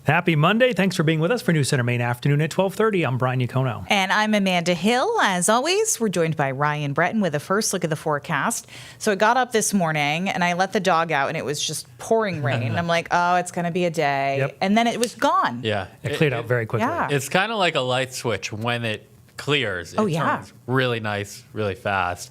Happy Monday. Thanks for being with us for News Center Maine Afternoon at 12:30. I'm Brian Yacono. And I'm Amanda Hill. As always, we're joined by Ryan Breton with a first look at the forecast. So I got up this morning and I let the dog out and it was just pouring rain. I'm like, oh, it's going to be a day. Yep. And then it was gone. Yeah. It cleared out very quickly. Yeah. It's kind of like a light switch when it clears. It turns really nice, really fast.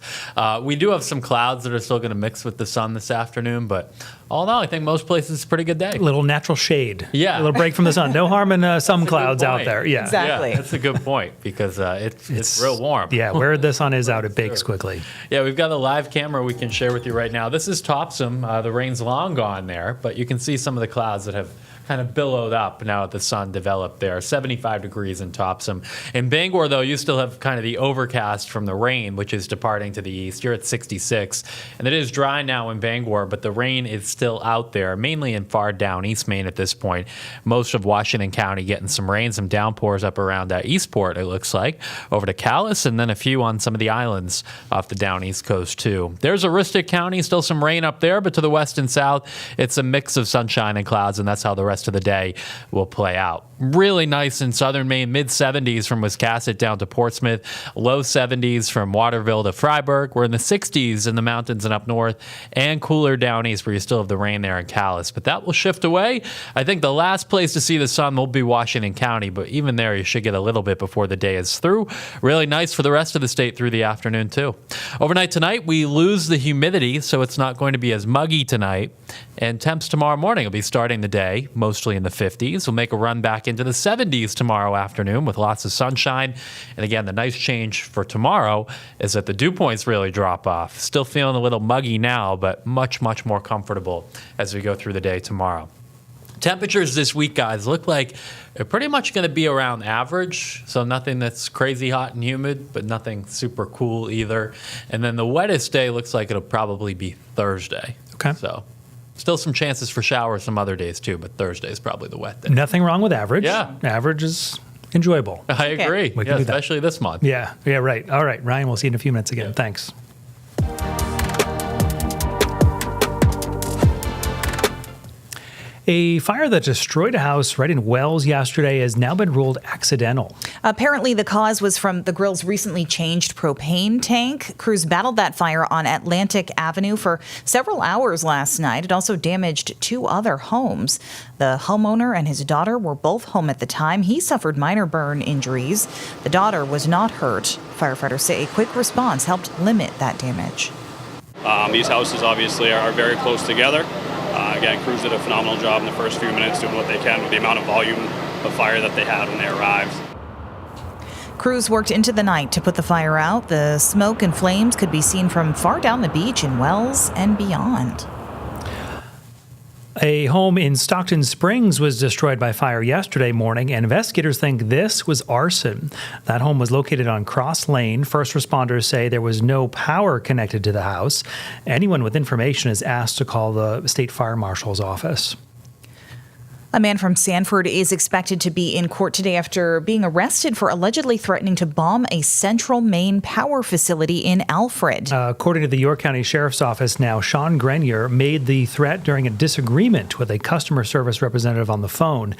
We do have some clouds that are still going to mix with the sun this afternoon, but all in all, I think most places it's a pretty good day. A little natural shade. Yeah. A little break from the sun. No harm in some clouds out there. Yeah. Exactly. Yeah, that's a good point because it's real warm. Yeah, where the sun is out, it bakes quickly. Yeah, we've got a live camera we can share with you right now. This is Topsom. The rain's long gone there, but you can see some of the clouds that have kind of billowed up now that the sun developed there. 75 degrees in Topsom. In Bangor, though, you still have kind of the overcast from the rain, which is departing to the east. You're at 66. And it is dry now in Bangor, but the rain is still out there, mainly in far down East Maine at this point. Most of Washington County getting some rain, some downpours up around Eastport, it looks like, over to Calais, and then a few on some of the islands off the down East Coast, too. There's Aroostook County, still some rain up there, but to the west and south, it's a mix of sunshine and clouds, and that's how the rest of the day will play out. Really nice in southern Maine, mid-70s from Wiscasset down to Portsmouth, low 70s from Waterville to Freiburg. We're in the 60s in the mountains and up north, and cooler down east where you still have the rain there in Calais. But that will shift away. I think the last place to see the sun will be Washington County, but even there you should get a little bit before the day is through. Really nice for the rest of the state through the afternoon too. Overnight tonight, we lose the humidity, so it's not going to be as muggy tonight. And temps tomorrow morning will be starting the day mostly in the 50s. We'll make a run back into the 70s tomorrow afternoon with lots of sunshine. And again, the nice change for tomorrow is that the dew points really drop off. Still feeling a little muggy now, but much, much more comfortable as we go through the day tomorrow. Temperatures this week, guys, look like they're pretty much going to be around average, so nothing that's crazy hot and humid, but nothing super cool either. And then the wettest day looks like it'll probably be Thursday. Okay. So still some chances for showers some other days too, but Thursday is probably the wet day. Nothing wrong with average. Yeah. Average is enjoyable. I agree. We can Yeah, do that. especially this month. Yeah, right. All right, Ryan, we'll see you in a few minutes again. Yeah. Thanks. A fire that destroyed a house right in Wells yesterday has now been ruled accidental. Apparently, the cause was from the grill's recently changed propane tank. Crews battled that fire on Atlantic Avenue for several hours last night. It also damaged two other homes. The homeowner and his daughter were both home at the time. He suffered minor burn injuries. The daughter was not hurt. Firefighters say a quick response helped limit that damage. These houses obviously are very close together. Again, crews did a phenomenal job in the first few minutes doing what they can with the amount of volume of fire that they had when they arrived. Crews worked into the night to put the fire out. The smoke and flames could be seen from far down the beach in Wells and beyond. A home in Stockton Springs was destroyed by fire yesterday morning, and investigators think this was arson. That home was located on Cross Lane. First responders say there was no power connected to the house. Anyone with information is asked to call the state fire marshal's office. A man from Sanford is expected to be in court today after being arrested for allegedly threatening to bomb a Central Maine power facility in Alfred. According to the York County Sheriff's Office now, Sean Grenier made the threat during a disagreement with a customer service representative on the phone.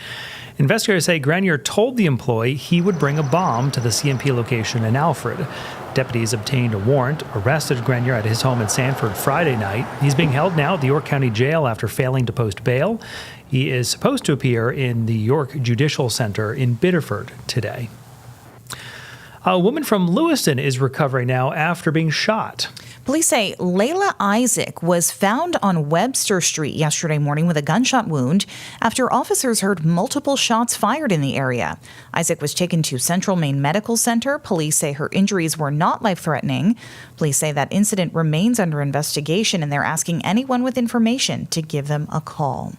Investigators say Grenier told the employee he would bring a bomb to the CMP location in Alfred. Deputies obtained a warrant, arrested Grenier at his home in Sanford Friday night. He's being held now at the York County Jail after failing to post bail. He is supposed to appear in the York Judicial Center in Biddeford today. A woman from Lewiston is recovering now after being shot. Police say Layla Isaac was found on Webster Street yesterday morning with a gunshot wound after officers heard multiple shots fired in the area. Isaac was taken to Central Maine Medical Center. Police say her injuries were not life-threatening. Police say that incident remains under investigation, and they're asking anyone with information to give them a call.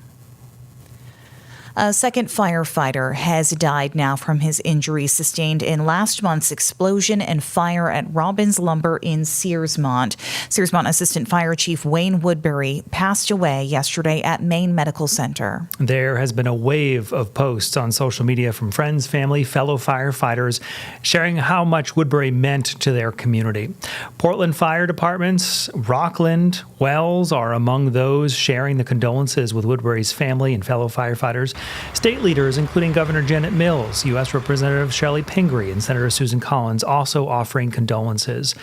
A second firefighter has died now from his injuries sustained in last month's explosion and fire at Robbins Lumber in Searsmont. Searsmont Assistant Fire Chief Wayne Woodbury passed away yesterday at Maine Medical Center. There has been a wave of posts on social media from friends, family, fellow firefighters sharing how much Woodbury meant to their community. Portland Fire Departments, Rockland, Wells are among those sharing the condolences with Woodbury's family and fellow firefighters. State leaders, including Governor Janet Mills, U.S. Representative Shelley Pingree, and Senator Susan Collins, also offering condolences.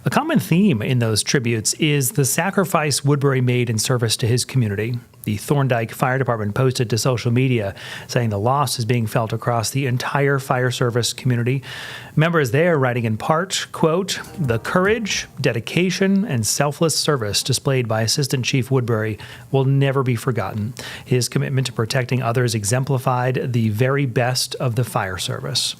A common theme in those tributes is the sacrifice Woodbury made in service to his community. The Thorndike Fire Department posted to social media saying the loss is being felt across the entire fire service community. Members there writing in part, quote, "The courage, dedication, and selfless service displayed by Assistant Chief Woodbury will never be forgotten. His commitment to protecting others exemplified the very best of the fire service."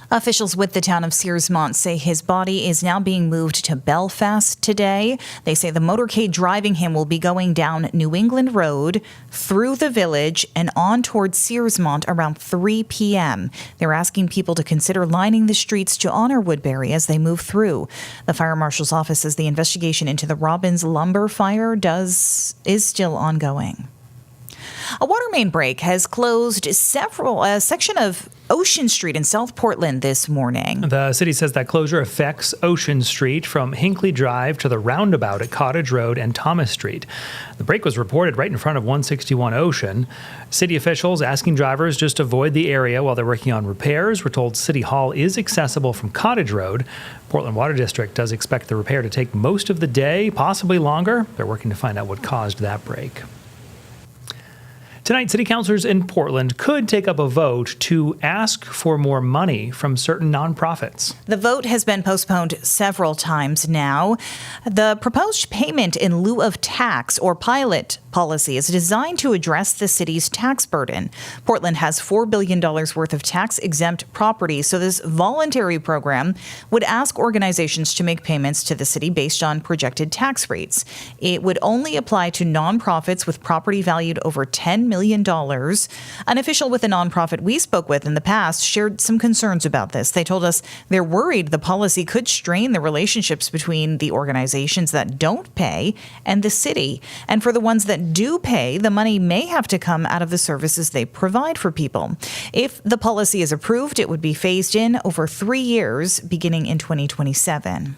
Officials with the town of Searsmont say his body is now being moved to Belfast today. They say the motorcade driving him will be going down New England Road, through the village, and on towards Searsmont around 3 p.m. They're asking people to consider lining the streets to honor Woodbury as they move through. The fire marshal's office says the investigation into the Robbins lumber fire is still ongoing. A water main break has closed a section of Ocean Street in South Portland this morning. The city says that closure affects Ocean Street from Hinckley Drive to the roundabout at Cottage Road and Thomas Street. The break was reported right in front of 161 Ocean. City officials asking drivers just avoid the area while they're working on repairs. We're told City Hall is accessible from Cottage Road. Portland Water District does expect the repair to take most of the day, possibly longer. They're working to find out what caused that break. Tonight, city councilors in Portland could take up a vote to ask for more money from certain nonprofits. The vote has been postponed several times now. The proposed payment in lieu of tax or pilot policy is designed to address the city's tax burden. Portland has $4 billion worth of tax-exempt property, so this voluntary program would ask organizations to make payments to the city based on projected tax rates. It would only apply to nonprofits with property valued over $10 million. An official with a nonprofit we spoke with in the past shared some concerns about this. They told us they're worried the policy could strain the relationships between the organizations that don't pay and the city. And for the ones that do pay, the money may have to come out of the services they provide for people. If the policy is approved, it would be phased in over 3 years, beginning in 2027.